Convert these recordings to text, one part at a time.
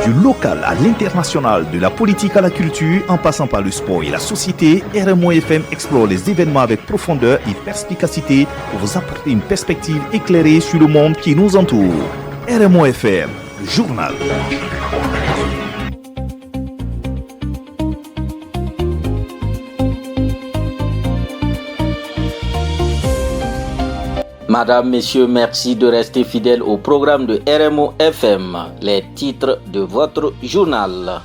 Du local à l'international, de la politique à la culture, en passant par le sport et la société, RMO FM explore les événements avec profondeur et perspicacité pour vous apporter une perspective éclairée sur le monde qui nous entoure. RMO FM, le journal. Madame, Messieurs, merci de rester fidèles au programme de RMO FM. Les titres de votre journal.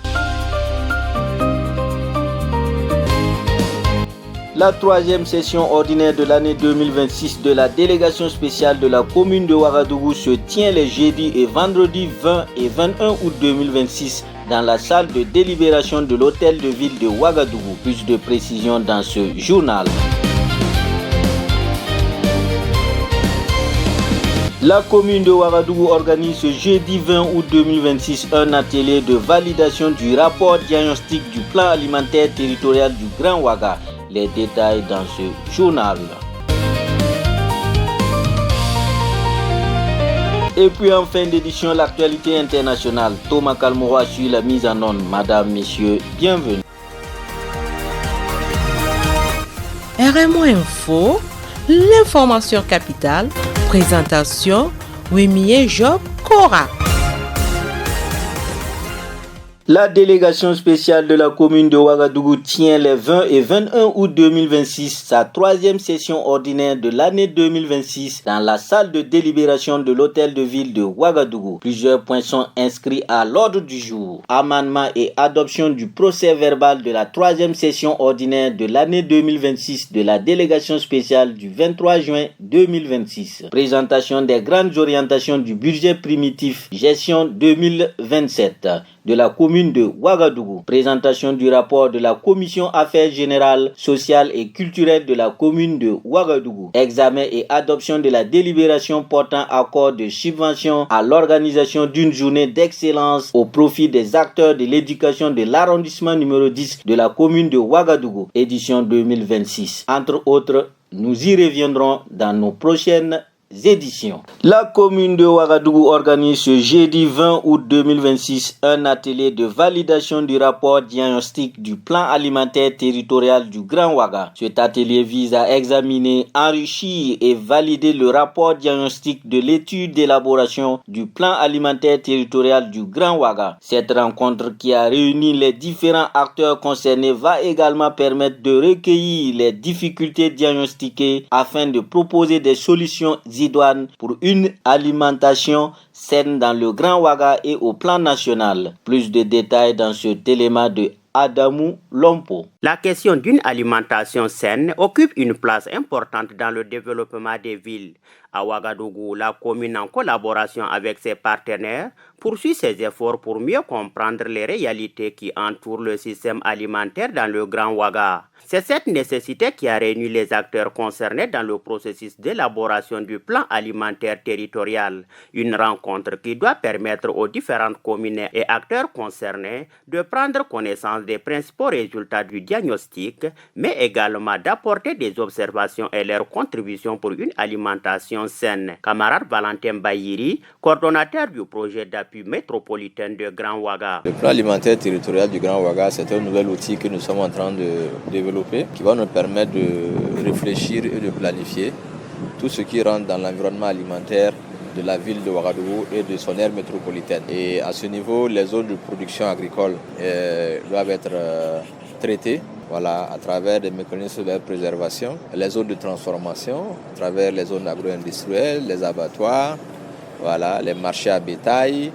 La troisième session ordinaire de l'année 2026 de la délégation spéciale de la commune de Ouagadougou se tient les jeudis et vendredis 20 et 21 août 2026 dans la salle de délibération de l'hôtel de ville de Ouagadougou. Plus de précisions dans ce journal. La commune de Ouagadougou organise ce jeudi 20 août 2026 un atelier de validation du rapport diagnostic du plan alimentaire territorial du Grand Ouaga. Les détails dans ce journal. Et puis en fin d'édition, l'actualité internationale. Thomas Kalmoura suit la mise en onde. Madame, Messieurs, bienvenue. RMO Info, l'information capitale. Présentation, Wimie Job Kora. La délégation spéciale de la commune de Ouagadougou tient les 20 et 21 août 2026 sa troisième session ordinaire de l'année 2026 dans la salle de délibération de l'hôtel de ville de Ouagadougou. Plusieurs points sont inscrits à l'ordre du jour. Amendement et adoption du procès verbal de la troisième session ordinaire de l'année 2026 de la délégation spéciale du 23 juin 2026. Présentation des grandes orientations du budget primitif gestion 2027 de la commune de Ouagadougou. Présentation du rapport de la commission affaires générales, sociales et culturelles de la commune de Ouagadougou. Examen et adoption de la délibération portant accord de subvention à l'organisation d'une journée d'excellence au profit des acteurs de l'éducation de l'arrondissement numéro 10 de la commune de Ouagadougou, édition 2026. Entre autres, nous y reviendrons dans nos prochaines éditions. La commune de Ouagadougou organise ce jeudi 20 août 2026 un atelier de validation du rapport diagnostic du plan alimentaire territorial du Grand Ouaga. Cet atelier vise à examiner, enrichir et valider le rapport diagnostic de l'étude d'élaboration du plan alimentaire territorial du Grand Ouaga. Cette rencontre qui a réuni les différents acteurs concernés va également permettre de recueillir les difficultés diagnostiquées afin de proposer des solutions idoines pour une alimentation saine dans le Grand Ouaga et au plan national. Plus de détails dans ce téléma de Adamou Lompo. La question d'une alimentation saine occupe une place importante dans le développement des villes. À Ouagadougou, la commune, en collaboration avec ses partenaires, poursuit ses efforts pour mieux comprendre les réalités qui entourent le système alimentaire dans le Grand Ouaga. C'est cette nécessité qui a réuni les acteurs concernés dans le processus d'élaboration du plan alimentaire territorial. Une rencontre qui doit permettre aux différentes communes et acteurs concernés de prendre connaissance des principaux résultats du diagnostic, mais également d'apporter des observations et leurs contributions pour une alimentation saine. Camarade Valentin Bayiri, coordonnateur du projet d'appui métropolitain de Grand Ouaga. Le plan alimentaire territorial du Grand Ouaga, c'est un nouvel outil que nous sommes en train de développer, qui va nous permettre de réfléchir et de planifier tout ce qui rentre dans l'environnement alimentaire de la ville de Ouagadougou et de son aire métropolitaine. Et à ce niveau, les zones de production agricole doivent être traitées à travers des mécanismes de préservation, les zones de transformation, à travers les zones agro-industrielles, les abattoirs, les marchés à bétail,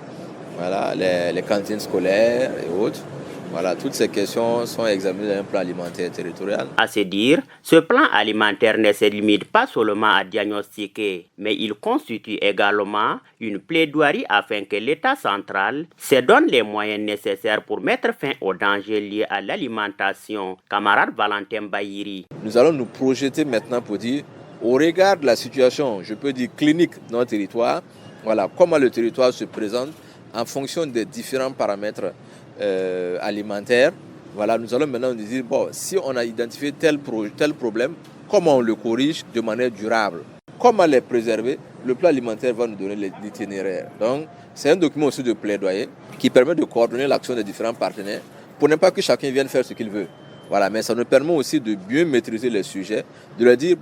les cantines scolaires et autres. Toutes ces questions sont examinées dans un plan alimentaire territorial. À se dire, ce plan alimentaire ne se limite pas seulement à diagnostiquer, mais il constitue également une plaidoirie afin que l'État central se donne les moyens nécessaires pour mettre fin aux dangers liés à l'alimentation. Camarade Valentin Bayiri. Nous allons nous projeter maintenant pour dire, au regard de la situation, je peux dire clinique dans notre territoire, comment le territoire se présente en fonction des différents paramètres alimentaire. Nous allons maintenant nous dire, si on a identifié tel problème, comment on le corrige de manière durable, comment les préserver. Le plan alimentaire va nous donner l'itinéraire. Donc, c'est un document aussi de plaidoyer qui permet de coordonner l'action des différents partenaires pour ne pas que chacun vienne faire ce qu'il veut. Voilà, mais ça nous permet aussi de mieux maîtriser les sujets, de leur dire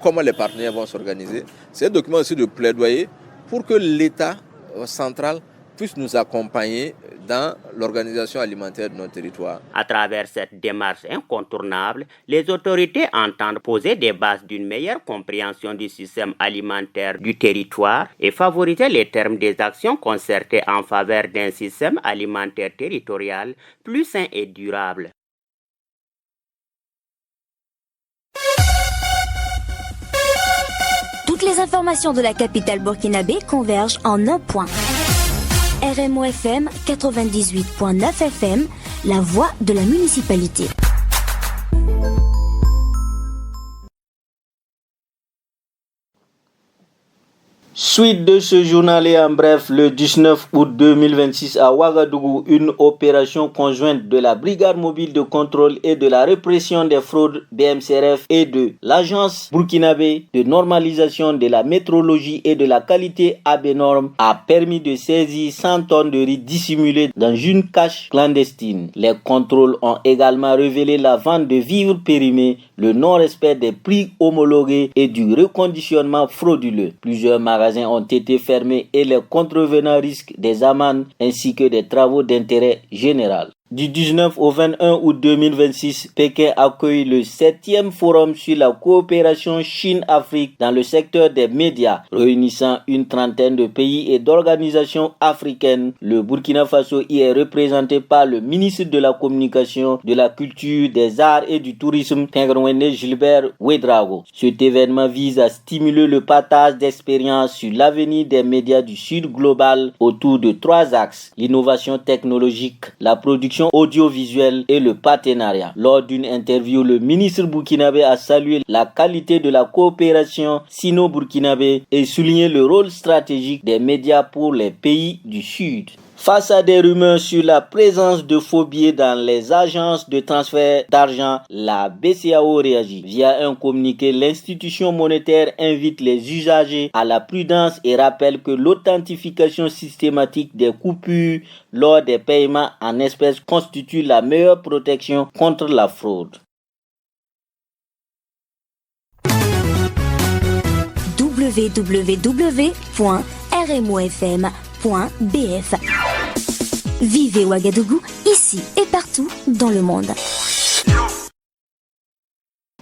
comment les partenaires vont s'organiser. C'est un document aussi de plaidoyer pour que l'État central puisse nous accompagner dans l'organisation alimentaire de notre territoire. À travers cette démarche incontournable, les autorités entendent poser des bases d'une meilleure compréhension du système alimentaire du territoire et favoriser les termes des actions concertées en faveur d'un système alimentaire territorial plus sain et durable. Toutes les informations de la capitale burkinabé convergent en un point. RMO FM 98.9 FM, la voix de la municipalité. Suite de ce journal et en bref, le 19 août 2026 à Ouagadougou, une opération conjointe de la Brigade mobile de contrôle et de la répression des fraudes BMCRF et de l'Agence burkinabé de normalisation de la métrologie et de la qualité ABNorm a permis de saisir 100 tonnes de riz dissimulés dans une cache clandestine. Les contrôles ont également révélé la vente de vivres périmés, le non-respect des prix homologués et du reconditionnement frauduleux. Plusieurs magasins ont été fermés et les contrevenants risquent des amendes ainsi que des travaux d'intérêt général. Du 19 au 21 août 2026, Pékin accueille le 7e forum sur la coopération Chine-Afrique dans le secteur des médias, réunissant une trentaine de pays et d'organisations africaines. Le Burkina Faso y est représenté par le ministre de la Communication, de la Culture, des Arts et du Tourisme, Tengrewende Gilbert Ouedraogo. Cet événement vise à stimuler le partage d'expériences sur l'avenir des médias du Sud global autour de 3 axes: l'innovation technologique, la production audiovisuelle et le partenariat. Lors d'une interview, le ministre burkinabé a salué la qualité de la coopération sino-burkinabé et souligné le rôle stratégique des médias pour les pays du Sud. Face à des rumeurs sur la présence de faux billets dans les agences de transfert d'argent, la BCEAO réagit. Via un communiqué, l'institution monétaire invite les usagers à la prudence et rappelle que l'authentification systématique des coupures lors des paiements en espèces constitue la meilleure protection contre la fraude. www.rmofm.bf. Vivez Ouagadougou, ici et partout dans le monde.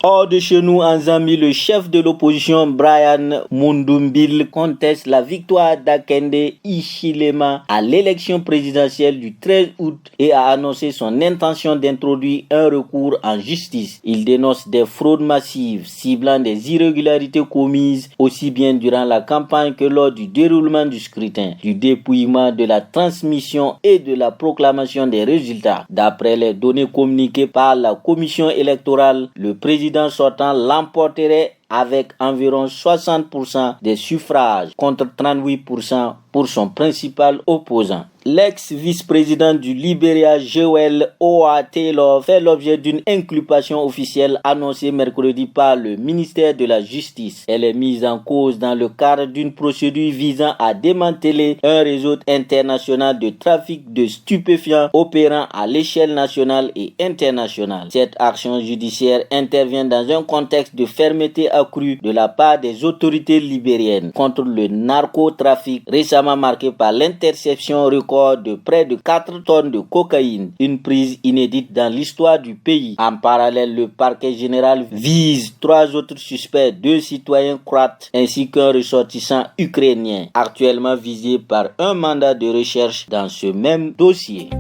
Hors de chez nous, en Zambie, le chef de l'opposition Brian Mundumbil conteste la victoire d'Akende Hichilema à l'élection présidentielle du 13 août et a annoncé son intention d'introduire un recours en justice. Il dénonce des fraudes massives ciblant des irrégularités commises aussi bien durant la campagne que lors du déroulement du scrutin, du dépouillement de la transmission et de la proclamation des résultats. D'après les données communiquées par la commission électorale, le président sortant l'emporterait avec environ 60% des suffrages contre 38% pour son principal opposant. L'ex-vice-président du Libéria, Joel Owa Taylor, fait l'objet d'une inculpation officielle annoncée mercredi par le ministère de la Justice. Elle est mise en cause dans le cadre d'une procédure visant à démanteler un réseau international de trafic de stupéfiants opérant à l'échelle nationale et internationale. Cette action judiciaire intervient dans un contexte de fermeté accrue de la part des autorités libériennes contre le narcotrafic, récemment marqué par l'interception record de près de 4 tonnes de cocaïne, une prise inédite dans l'histoire du pays. En parallèle, le parquet général vise 3 autres suspects, 2 citoyens croates ainsi qu'un ressortissant ukrainien, actuellement visé par un mandat de recherche dans ce même dossier.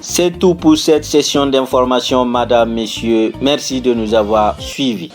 C'est tout pour cette session d'information, madame, messieurs. Merci de nous avoir suivis.